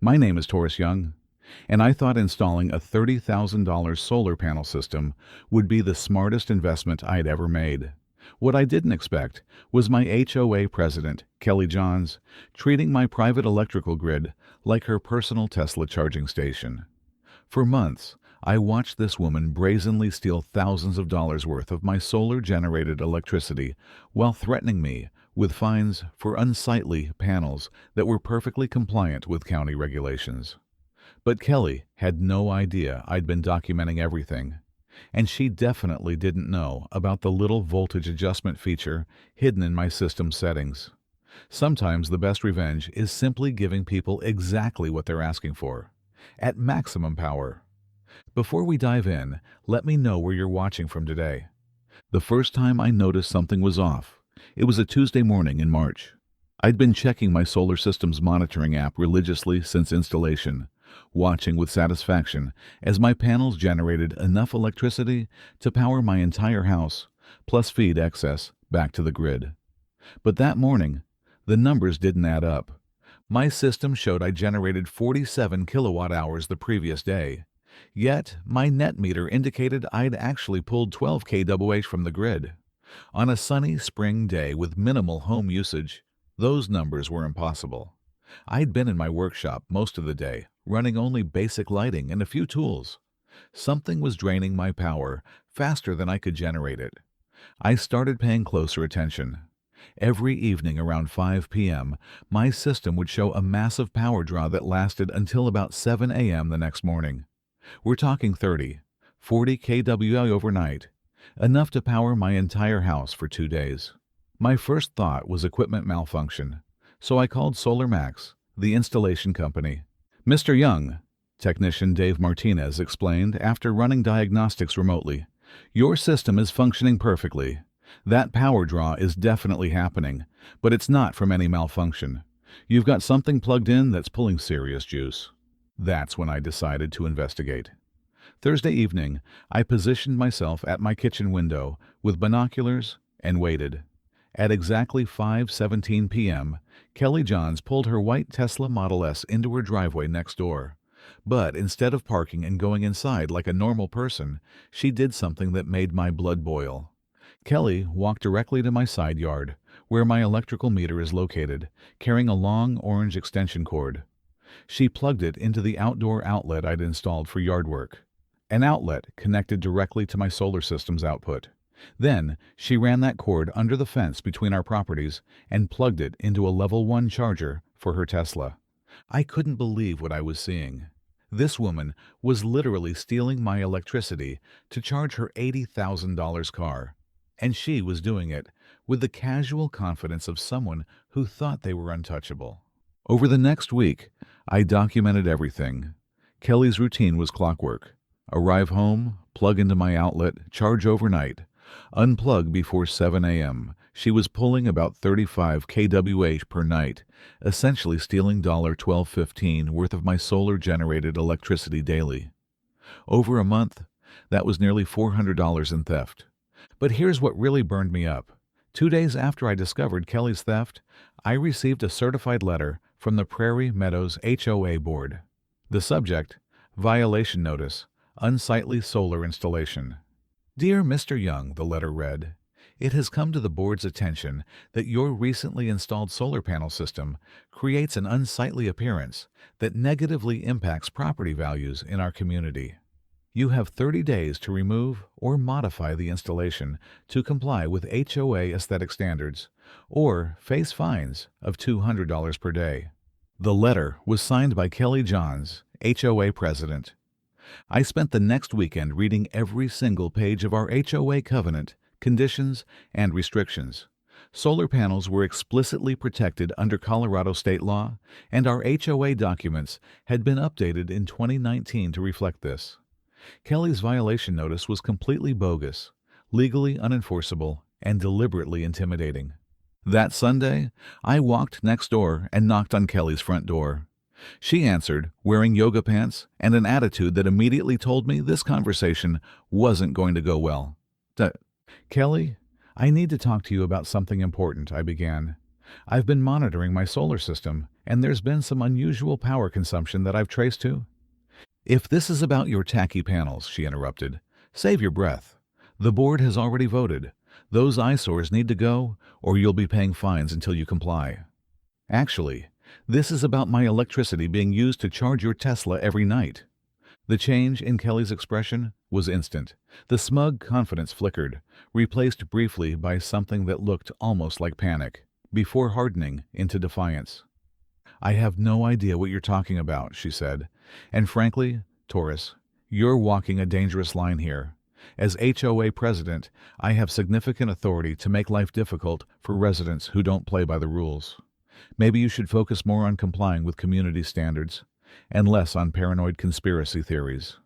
My name is Taurus Young, and I thought installing a $30,000 solar panel system would be the smartest investment I'd ever made. What I didn't expect was my HOA president, Kelly Johns, treating my private electrical grid like her personal Tesla charging station. For months, I watched this woman brazenly steal thousands of dollars worth of my solar-generated electricity while threatening me with fines for unsightly panels that were perfectly compliant with county regulations. But Kelly had no idea I'd been documenting everything, and she definitely didn't know about the little voltage adjustment feature hidden in my system settings. Sometimes the best revenge is simply giving people exactly what they're asking for, at maximum power. Before we dive in, let me know where you're watching from today. The first time I noticed something was off, it was a Tuesday morning in March. I'd been checking my solar system's monitoring app religiously since installation, watching with satisfaction as my panels generated enough electricity to power my entire house, plus feed excess back to the grid. But that morning, the numbers didn't add up. My system showed I generated 47 kilowatt hours the previous day, yet my net meter indicated I'd actually pulled 12 kWh from the grid. On a sunny spring day with minimal home usage, those numbers were impossible. I'd been in my workshop most of the day, running only basic lighting and a few tools. Something was draining my power faster than I could generate it. I started paying closer attention. Every evening around 5 p.m., my system would show a massive power draw that lasted until about 7 a.m. the next morning. We're talking 30, 40 kWh overnight, enough to power my entire house for 2 days. My first thought was equipment malfunction, so I called Solar Max, the installation company. Mr. Young, technician Dave Martinez explained after running diagnostics remotely, your system is functioning perfectly. That power draw is definitely happening, but it's not from any malfunction. You've got something plugged in that's pulling serious juice. That's when I decided to investigate. Thursday evening, I positioned myself at my kitchen window with binoculars and waited. At exactly 5:17 p.m., Kelly Johns pulled her white Tesla Model S into her driveway next door. But instead of parking and going inside like a normal person, she did something that made my blood boil. Kelly walked directly to my side yard, where my electrical meter is located, carrying a long orange extension cord. She plugged it into the outdoor outlet I'd installed for yard work, an outlet connected directly to my solar system's output. Then, she ran that cord under the fence between our properties and plugged it into a level 1 charger for her Tesla. I couldn't believe what I was seeing. This woman was literally stealing my electricity to charge her $80,000 car, and she was doing it with the casual confidence of someone who thought they were untouchable. Over the next week, I documented everything. Kelly's routine was clockwork. Arrive home, plug into my outlet, charge overnight. Unplug before 7 a.m. She was pulling about 35 kWh per night, essentially stealing $12.15 worth of my solar-generated electricity daily. Over a month, that was nearly $400 in theft. But here's what really burned me up. 2 days after I discovered Kelly's theft, I received a certified letter from the Prairie Meadows HOA board. The subject, Violation Notice, Unsightly Solar Installation. Dear Mr. Young, the letter read, it has come to the board's attention that your recently installed solar panel system creates an unsightly appearance that negatively impacts property values in our community. You have 30 days to remove or modify the installation to comply with HOA aesthetic standards, or face fines of $200 per day. The letter was signed by Kelly Johns, HOA president. I spent the next weekend reading every single page of our HOA covenant, conditions, and restrictions. Solar panels were explicitly protected under Colorado state law, and our HOA documents had been updated in 2019 to reflect this. Kelly's violation notice was completely bogus, legally unenforceable, and deliberately intimidating. That Sunday, I walked next door and knocked on Kelly's front door. She answered, wearing yoga pants and an attitude that immediately told me this conversation wasn't going to go well. Kelly, I need to talk to you about something important, I began. I've been monitoring my solar system, And there's been some unusual power consumption that I've traced to. If this is about your tacky panels, she interrupted, save your breath. The board has already voted. Those eyesores need to go, or you'll be paying fines until you comply. Actually, this is about my electricity being used to charge your Tesla every night. The change in Kelly's expression was instant. The smug confidence flickered, replaced briefly by something that looked almost like panic, before hardening into defiance. I have no idea what you're talking about, she said. And frankly, Taurus, you're walking a dangerous line here. As HOA president, I have significant authority to make life difficult for residents who don't play by the rules. Maybe you should focus more on complying with community standards and less on paranoid conspiracy theories.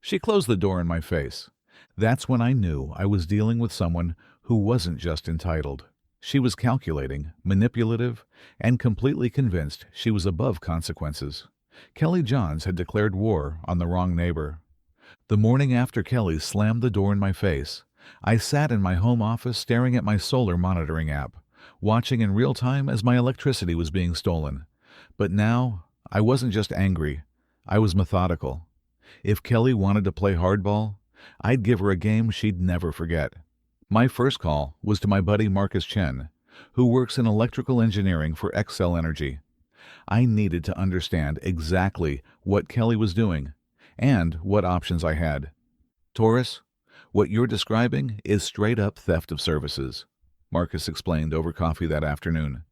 She closed the door in my face. That's when I knew I was dealing with someone who wasn't just entitled. She was calculating, manipulative, and completely convinced she was above consequences. Kelly Johns had declared war on the wrong neighbor. The morning after Kelly slammed the door in my face, I sat in my home office staring at my solar monitoring app, watching in real time as my electricity was being stolen. But now, I wasn't just angry, I was methodical. If Kelly wanted to play hardball, I'd give her a game she'd never forget. My first call was to my buddy Marcus Chen, who works in electrical engineering for Xcel Energy. I needed to understand exactly what Kelly was doing and what options I had. Taurus, what you're describing is straight-up theft of services, Marcus explained over coffee that afternoon.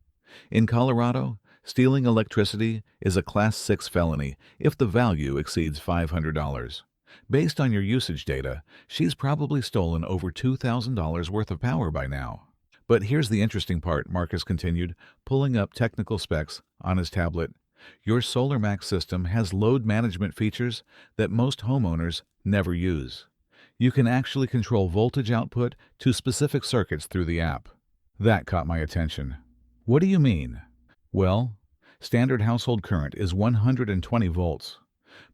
In Colorado, stealing electricity is a Class 6 felony if the value exceeds $500. Based on your usage data, she's probably stolen over $2,000 worth of power by now. But here's the interesting part, Marcus continued, pulling up technical specs on his tablet. Your SolarMax system has load management features that most homeowners never use. You can actually control voltage output to specific circuits through the app. That caught my attention. What do you mean? Well, standard household current is 120 volts,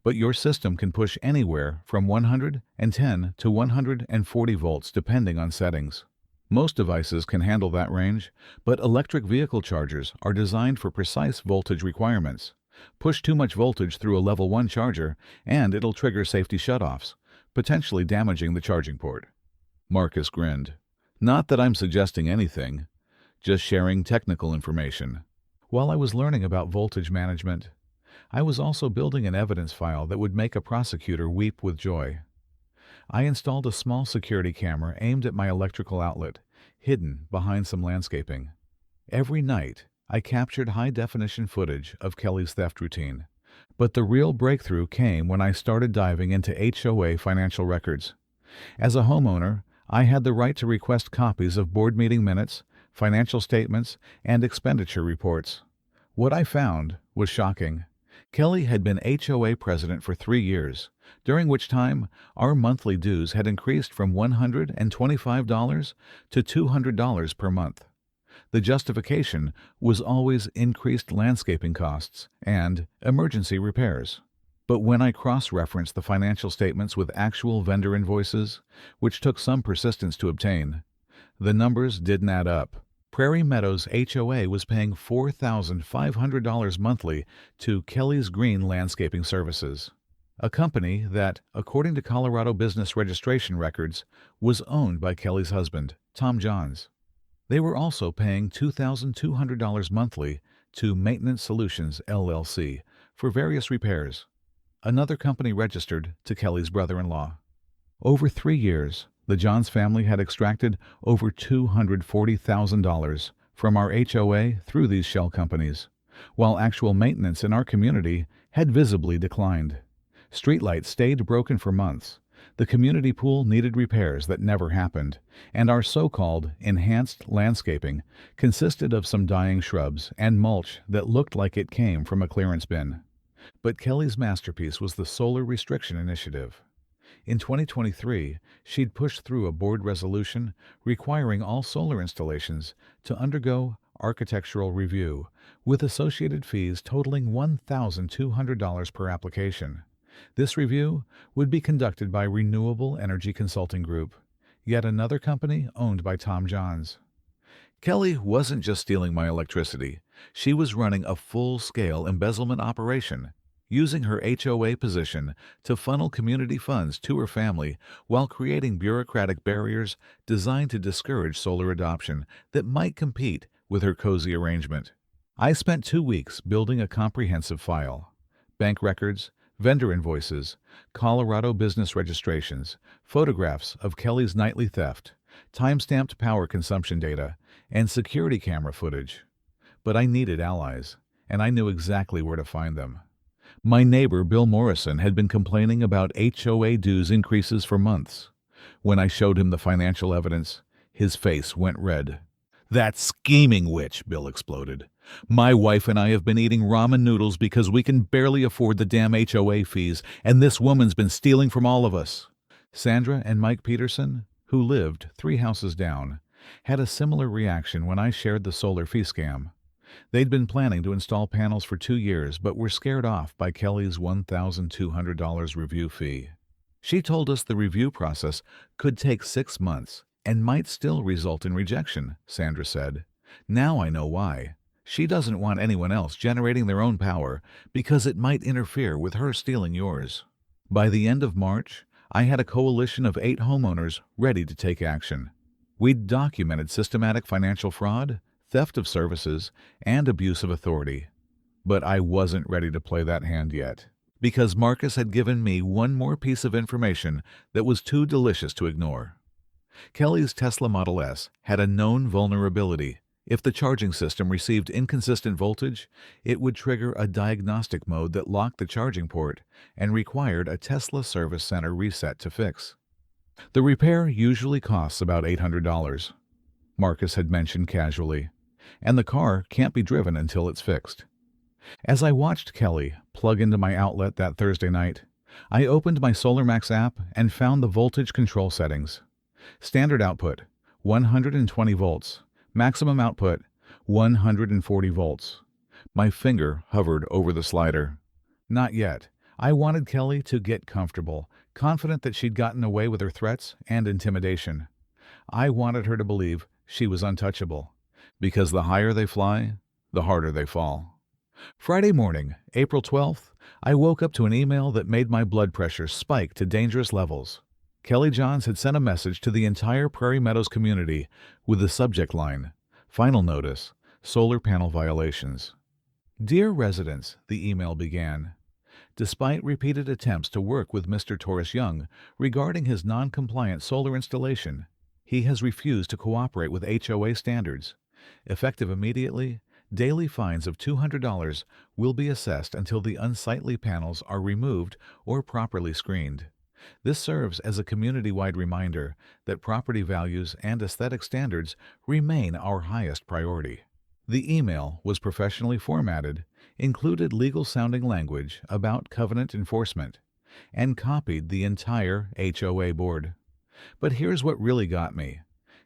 but your system can push anywhere from 110 to 140 volts depending on settings. Most devices can handle that range, but electric vehicle chargers are designed for precise voltage requirements. Push too much voltage through a level 1 charger and it'll trigger safety shutoffs, potentially damaging the charging port. Marcus grinned. Not that I'm suggesting anything, just sharing technical information. While I was learning about voltage management, I was also building an evidence file that would make a prosecutor weep with joy. I installed a small security camera aimed at my electrical outlet, hidden behind some landscaping. Every night, I captured high-definition footage of Kelly's theft routine. But the real breakthrough came when I started diving into HOA financial records. As a homeowner, I had the right to request copies of board meeting minutes, financial statements, and expenditure reports. What I found was shocking. Kelly had been HOA president for 3 years, during which time our monthly dues had increased from $125 to $200 per month. The justification was always increased landscaping costs and emergency repairs. But when I cross-referenced the financial statements with actual vendor invoices, which took some persistence to obtain, the numbers didn't add up. Prairie Meadows HOA was paying $4,500 monthly to Kelly's Green Landscaping Services, a company that, according to Colorado business registration records, was owned by Kelly's husband, Tom Johns. They were also paying $2,200 monthly to Maintenance Solutions, LLC, for various repairs, another company registered to Kelly's brother-in-law. Over 3 years, the Johns family had extracted over $240,000 from our HOA through these shell companies, while actual maintenance in our community had visibly declined. Streetlights stayed broken for months, the community pool needed repairs that never happened, and our so-called enhanced landscaping consisted of some dying shrubs and mulch that looked like it came from a clearance bin. But Kelly's masterpiece was the Solar Restriction Initiative. In 2023, she'd pushed through a board resolution requiring all solar installations to undergo architectural review, with associated fees totaling $1,200 per application. This review would be conducted by Renewable Energy Consulting Group, yet another company owned by Tom Johns. Kelly wasn't just stealing my electricity. She was running a full-scale embezzlement operation, using her HOA position to funnel community funds to her family while creating bureaucratic barriers designed to discourage solar adoption that might compete with her cozy arrangement. I spent 2 weeks building a comprehensive file: bank records, vendor invoices, Colorado business registrations, photographs of Kelly's nightly theft, time-stamped power consumption data, and security camera footage. But I needed allies, and I knew exactly where to find them. My neighbor, Bill Morrison, had been complaining about HOA dues increases for months. When I showed him the financial evidence, his face went red. "That scheming witch," Bill exploded. "My wife and I have been eating ramen noodles because we can barely afford the damn HOA fees, and this woman's been stealing from all of us." Sandra and Mike Peterson, who lived 3 houses down, had a similar reaction when I shared the solar fee scam. They'd been planning to install panels for 2 years, but were scared off by Kelly's $1,200 review fee. She told us the review process could take 6 months and might still result in rejection, Sandra said. "Now I know why. She doesn't want anyone else generating their own power because it might interfere with her stealing yours." By the end of March, I had a coalition of 8 homeowners ready to take action. We'd documented systematic financial fraud, theft of services, and abuse of authority. But I wasn't ready to play that hand yet, because Marcus had given me one more piece of information that was too delicious to ignore. Kelly's Tesla Model S had a known vulnerability. If the charging system received inconsistent voltage, it would trigger a diagnostic mode that locked the charging port and required a Tesla service center reset to fix. The repair usually costs about $800, Marcus had mentioned casually, and the car can't be driven until it's fixed. As I watched Kelly plug into my outlet that Thursday night, I opened my SolarMax app and found the voltage control settings. Standard output, 120 volts. Maximum output, 140 volts. My finger hovered over the slider. Not yet. I wanted Kelly to get comfortable, confident that she'd gotten away with her threats and intimidation. I wanted her to believe she was untouchable, because the higher they fly, the harder they fall. Friday morning, April 12th, I woke up to an email that made my blood pressure spike to dangerous levels. Kelly Johns had sent a message to the entire Prairie Meadows community with the subject line, "Final Notice, Solar Panel Violations." "Dear residents," the email began, "despite repeated attempts to work with Mr. Taurus Young regarding his non-compliant solar installation, he has refused to cooperate with HOA standards. Effective immediately, daily fines of $200 will be assessed until the unsightly panels are removed or properly screened. This serves as a community-wide reminder that property values and aesthetic standards remain our highest priority." The email was professionally formatted, included legal-sounding language about covenant enforcement, and copied the entire HOA board. But here's what really got me.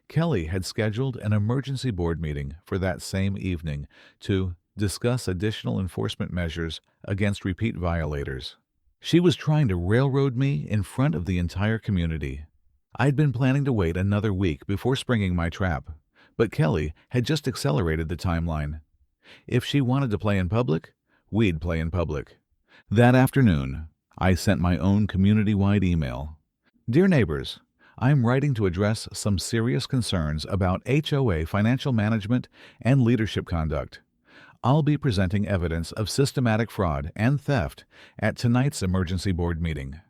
Kelly had scheduled an emergency board meeting for that same evening to discuss additional enforcement measures against repeat violators. She was trying to railroad me in front of the entire community. I'd been planning to wait another week before springing my trap, but Kelly had just accelerated the timeline. If she wanted to play in public, we'd play in public. That afternoon, I sent my own community-wide email. "Dear neighbors, I'm writing to address some serious concerns about HOA financial management and leadership conduct. I'll be presenting evidence of systematic fraud and theft at tonight's emergency board meeting.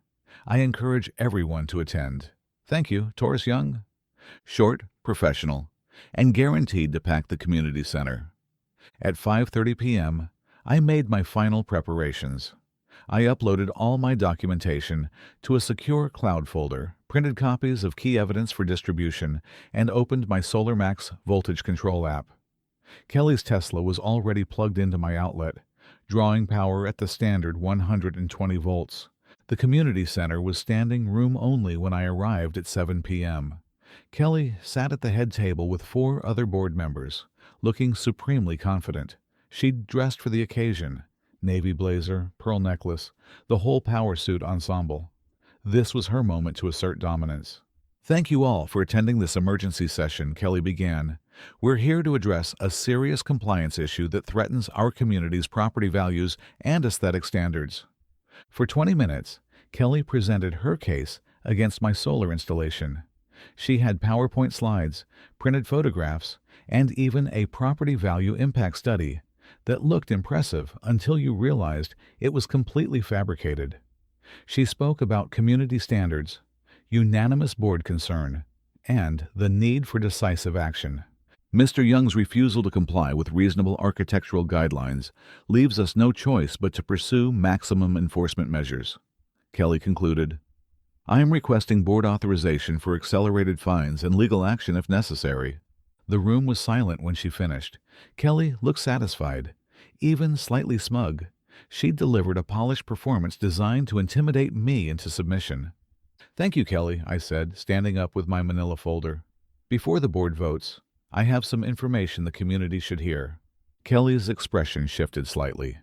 I encourage everyone to attend. Thank you, Taurus Young." Short, professional, and guaranteed to pack the community center. At 5:30 p.m., I made my final preparations. I uploaded all my documentation to a secure cloud folder, printed copies of key evidence for distribution, and opened my SolarMax voltage control app. Kelly's Tesla was already plugged into my outlet, drawing power at the standard 120 volts. The community center was standing room only when I arrived at 7 p.m. Kelly sat at the head table with 4 other board members, looking supremely confident. She'd dressed for the occasion: navy blazer, pearl necklace, the whole power suit ensemble. This was her moment to assert dominance. "Thank you all for attending this emergency session," Kelly began. We're here to address a serious compliance issue that threatens our community's property values and aesthetic standards. For 20 minutes, Kelly presented her case against my solar installation. She had PowerPoint slides, printed photographs, and even a property value impact study that looked impressive until you realized it was completely fabricated. She spoke about community standards, unanimous board concern, and the need for decisive action. Mr. Young's refusal to comply with reasonable architectural guidelines leaves us no choice but to pursue maximum enforcement measures. Kelly concluded, I am requesting board authorization for accelerated fines and legal action if necessary. The room was silent when she finished. Kelly looked satisfied, even slightly smug. She delivered a polished performance designed to intimidate me into submission. Thank you, Kelly, I said, standing up with my manila folder. Before the board votes, I have some information the community should hear. Kelly's expression shifted slightly.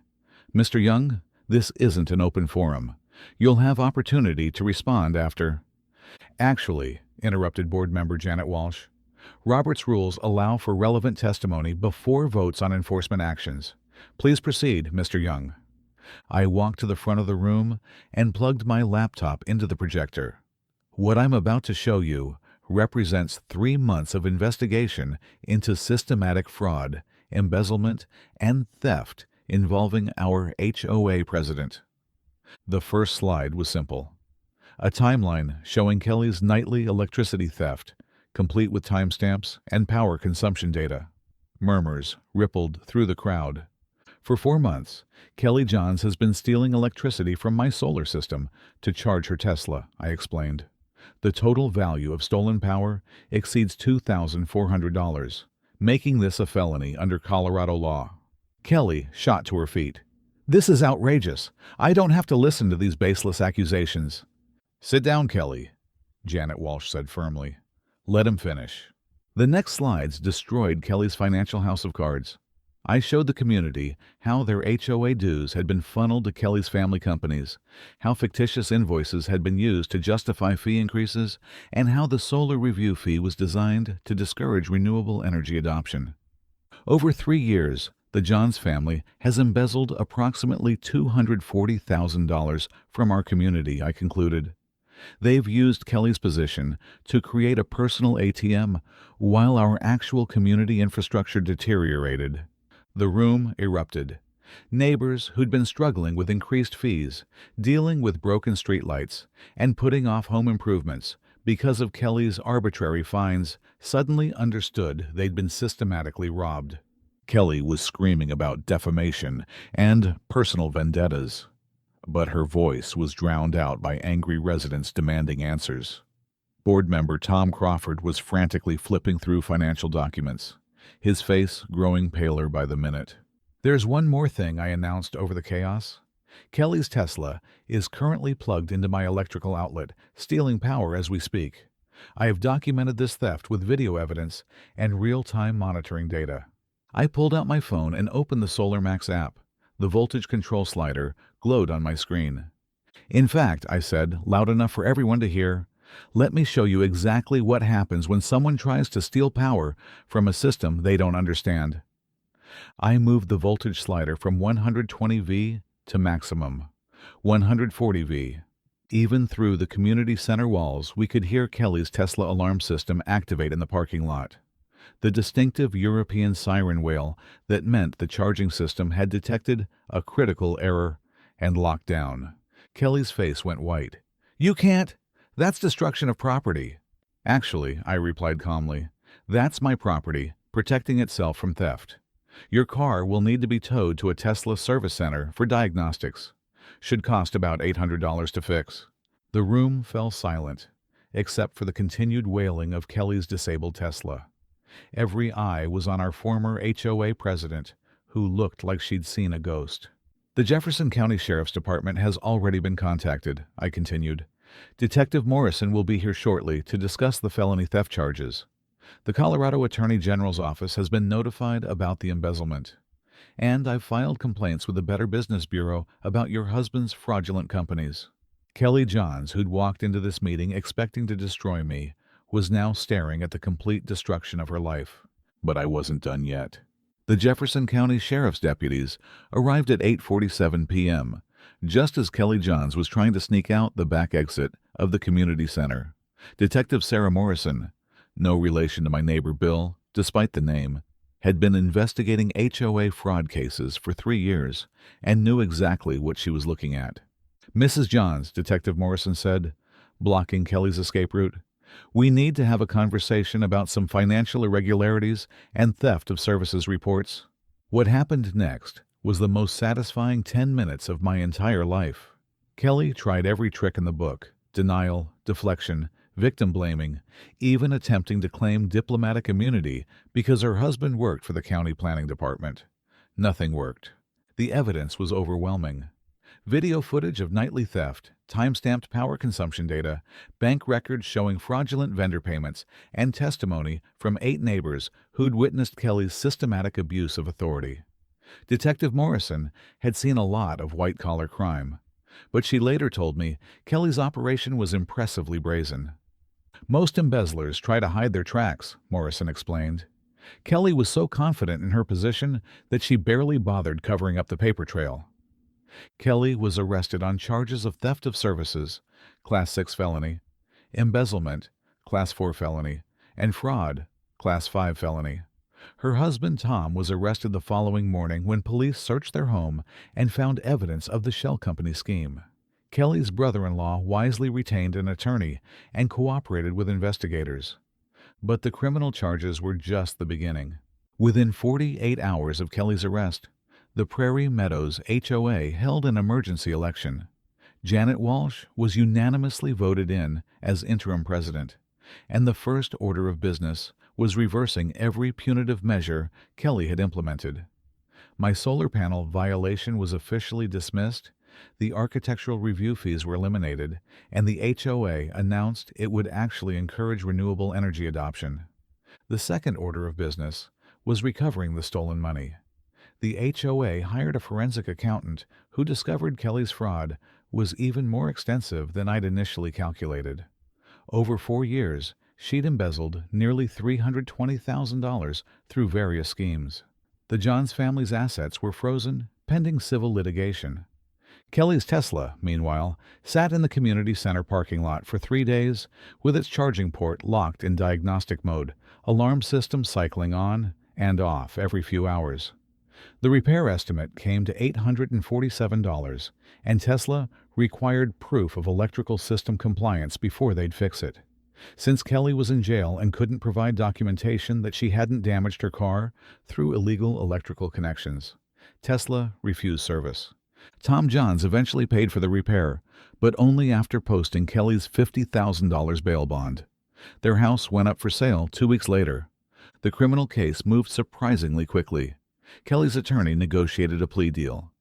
Mr. Young, this isn't an open forum. You'll have opportunity to respond after. Actually, interrupted board member Janet Walsh, Robert's rules allow for relevant testimony before votes on enforcement actions. Please proceed, Mr. Young. I walked to the front of the room and plugged my laptop into the projector. What I'm about to show you represents 3 months of investigation into systematic fraud, embezzlement, and theft involving our HOA president. The first slide was simple. A timeline showing Kelly's nightly electricity theft, complete with timestamps and power consumption data. Murmurs rippled through the crowd. For 4 months, Kelly Johns has been stealing electricity from my solar system to charge her Tesla, I explained. The total value of stolen power exceeds $2,400, making this a felony under Colorado law. Kelly shot to her feet. This is outrageous. I don't have to listen to these baseless accusations. Sit down, Kelly, Janet Walsh said firmly. Let him finish. The next slides destroyed Kelly's financial house of cards. I showed the community how their HOA dues had been funneled to Kelly's family companies, how fictitious invoices had been used to justify fee increases, and how the solar review fee was designed to discourage renewable energy adoption. Over 3 years, the Johns family has embezzled approximately $240,000 from our community, I concluded. They've used Kelly's position to create a personal ATM while our actual community infrastructure deteriorated. The room erupted. Neighbors who'd been struggling with increased fees, dealing with broken streetlights, and putting off home improvements because of Kelly's arbitrary fines suddenly understood they'd been systematically robbed. Kelly was screaming about defamation and personal vendettas, but her voice was drowned out by angry residents demanding answers. Board member Tom Crawford was frantically flipping through financial documents, his face growing paler by the minute. There's one more thing, I announced over the chaos. Kelly's Tesla is currently plugged into my electrical outlet, stealing power as we speak. I have documented this theft with video evidence and real-time monitoring data. I pulled out my phone and opened the SolarMax app. The voltage control slider glowed on my screen. In fact, I said, loud enough for everyone to hear, let me show you exactly what happens when someone tries to steal power from a system they don't understand. I moved the voltage slider from 120V to maximum, 140V. Even through the community center walls, we could hear Kelly's Tesla alarm system activate in the parking lot. The distinctive European siren wail that meant the charging system had detected a critical error and locked down. Kelly's face went white. You can't! That's destruction of property. Actually, I replied calmly, that's my property, protecting itself from theft. Your car will need to be towed to a Tesla service center for diagnostics. Should cost about $800 to fix. The room fell silent, except for the continued wailing of Kelly's disabled Tesla. Every eye was on our former HOA president, who looked like she'd seen a ghost. The Jefferson County Sheriff's Department has already been contacted, I continued. Detective Morrison will be here shortly to discuss the felony theft charges. The Colorado Attorney General's office has been notified about the embezzlement. And I've filed complaints with the Better Business Bureau about your husband's fraudulent companies. Kelly Johns, who'd walked into this meeting expecting to destroy me, was now staring at the complete destruction of her life. But I wasn't done yet. The Jefferson County Sheriff's deputies arrived at 8:47 p.m., just as Kelly Johns was trying to sneak out the back exit of the community center. Detective Sarah Morrison, no relation to my neighbor Bill, despite the name, had been investigating HOA fraud cases for 3 years and knew exactly what she was looking at. "Mrs. Johns," Detective Morrison said, blocking Kelly's escape route, "we need to have a conversation about some financial irregularities and theft of services reports." What happened next was the most satisfying 10 minutes of my entire life. Kelly tried every trick in the book: denial, deflection, victim blaming, even attempting to claim diplomatic immunity because her husband worked for the county planning department. Nothing worked. The evidence was overwhelming. Video footage of nightly theft, time-stamped power consumption data, bank records showing fraudulent vendor payments, and testimony from 8 neighbors who'd witnessed Kelly's systematic abuse of authority. Detective Morrison had seen a lot of white-collar crime, but she later told me Kelly's operation was impressively brazen. "Most embezzlers try to hide their tracks," Morrison explained. Kelly was so confident in her position that she barely bothered covering up the paper trail. Kelly was arrested on charges of theft of services, Class 6 felony, embezzlement, Class 4 felony, and fraud, Class 5 felony. Her husband Tom was arrested the following morning when police searched their home and found evidence of the shell company scheme. Kelly's brother-in-law wisely retained an attorney and cooperated with investigators. But the criminal charges were just the beginning. Within 48 hours of Kelly's arrest, the Prairie Meadows HOA held an emergency election. Janet Walsh was unanimously voted in as interim president, and the first order of business was reversing every punitive measure Kelly had implemented. My solar panel violation was officially dismissed, the architectural review fees were eliminated, and the HOA announced it would actually encourage renewable energy adoption. The second order of business was recovering the stolen money. The HOA hired a forensic accountant who discovered Kelly's fraud was even more extensive than I'd initially calculated. Over 4 years, she'd embezzled nearly $320,000 through various schemes. The Johns family's assets were frozen, pending civil litigation. Kelly's Tesla, meanwhile, sat in the community center parking lot for 3 days with its charging port locked in diagnostic mode, alarm system cycling on and off every few hours. The repair estimate came to $847, and Tesla required proof of electrical system compliance before they'd fix it. Since Kelly was in jail and couldn't provide documentation that she hadn't damaged her car through illegal electrical connections, Tesla refused service. Tom Johns eventually paid for the repair, but only after posting Kelly's $50,000 bail bond. Their house went up for sale 2 weeks later. The criminal case moved surprisingly quickly. Kelly's attorney negotiated a plea deal: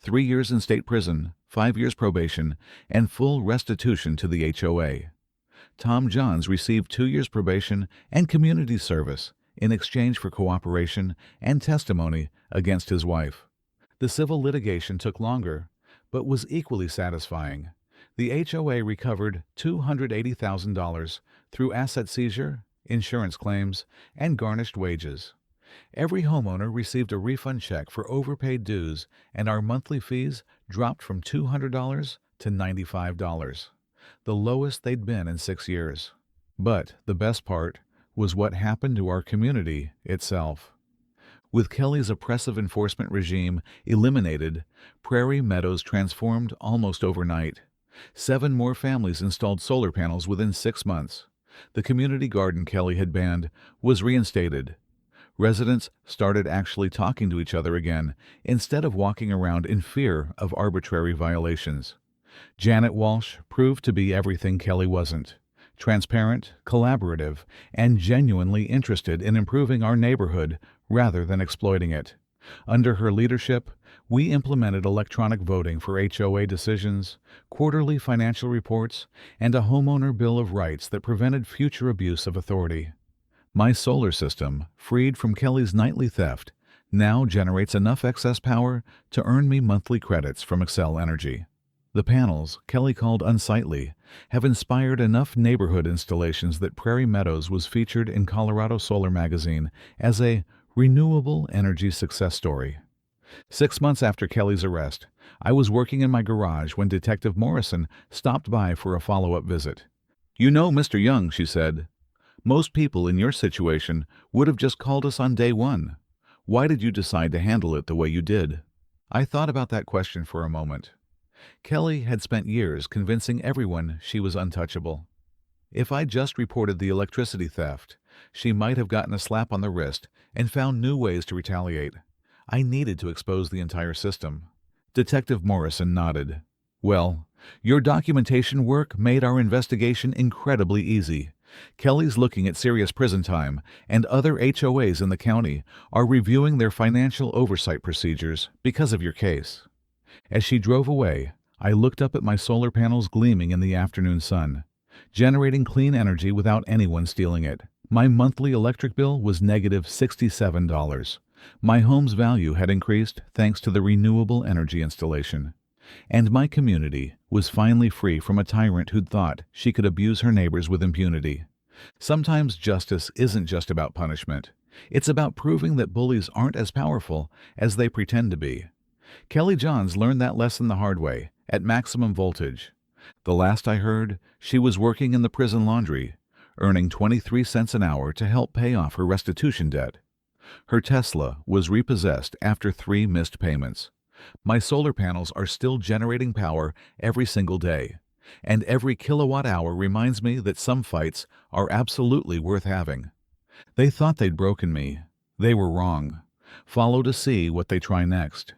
3 years in state prison, 5 years probation, and full restitution to the HOA. Tom Johns received 2 years probation and community service in exchange for cooperation and testimony against his wife. The civil litigation took longer, but was equally satisfying. The HOA recovered $280,000 through asset seizure, insurance claims, and garnished wages. Every homeowner received a refund check for overpaid dues, and our monthly fees dropped from $200 to $95, the lowest they'd been in 6 years. But the best part was what happened to our community itself. With Kelly's oppressive enforcement regime eliminated, Prairie Meadows transformed almost overnight. 7 more families installed solar panels within 6 months. The community garden Kelly had banned was reinstated. Residents started actually talking to each other again, instead of walking around in fear of arbitrary violations. Janet Walsh proved to be everything Kelly wasn't: transparent, collaborative, and genuinely interested in improving our neighborhood rather than exploiting it. Under her leadership, we implemented electronic voting for HOA decisions, quarterly financial reports, and a homeowner bill of rights that prevented future abuse of authority. My solar system, freed from Kelly's nightly theft, now generates enough excess power to earn me monthly credits from Excel Energy. The panels, Kelly called unsightly, have inspired enough neighborhood installations that Prairie Meadows was featured in Colorado Solar Magazine as a renewable energy success story. 6 months after Kelly's arrest, I was working in my garage when Detective Morrison stopped by for a follow-up visit. "You know, Mr. Young," she said, "most people in your situation would have just called us on day one. Why did you decide to handle it the way you did?" I thought about that question for a moment. Kelly had spent years convincing everyone she was untouchable. If I just reported the electricity theft, she might have gotten a slap on the wrist and found new ways to retaliate. I needed to expose the entire system. Detective Morrison nodded. "Well, your documentation work made our investigation incredibly easy. Kelly's looking at serious prison time, and other HOAs in the county are reviewing their financial oversight procedures because of your case." As she drove away, I looked up at my solar panels gleaming in the afternoon sun, generating clean energy without anyone stealing it. My monthly electric bill was negative $67. My home's value had increased thanks to the renewable energy installation. And my community was finally free from a tyrant who'd thought she could abuse her neighbors with impunity. Sometimes justice isn't just about punishment. It's about proving that bullies aren't as powerful as they pretend to be. Kelly Johns learned that lesson the hard way, at maximum voltage. The last I heard, she was working in the prison laundry, earning 23 cents an hour to help pay off her restitution debt. Her Tesla was repossessed after 3 missed payments. My solar panels are still generating power every single day, and every kilowatt hour reminds me that some fights are absolutely worth having. They thought they'd broken me. They were wrong. Follow to see what they try next.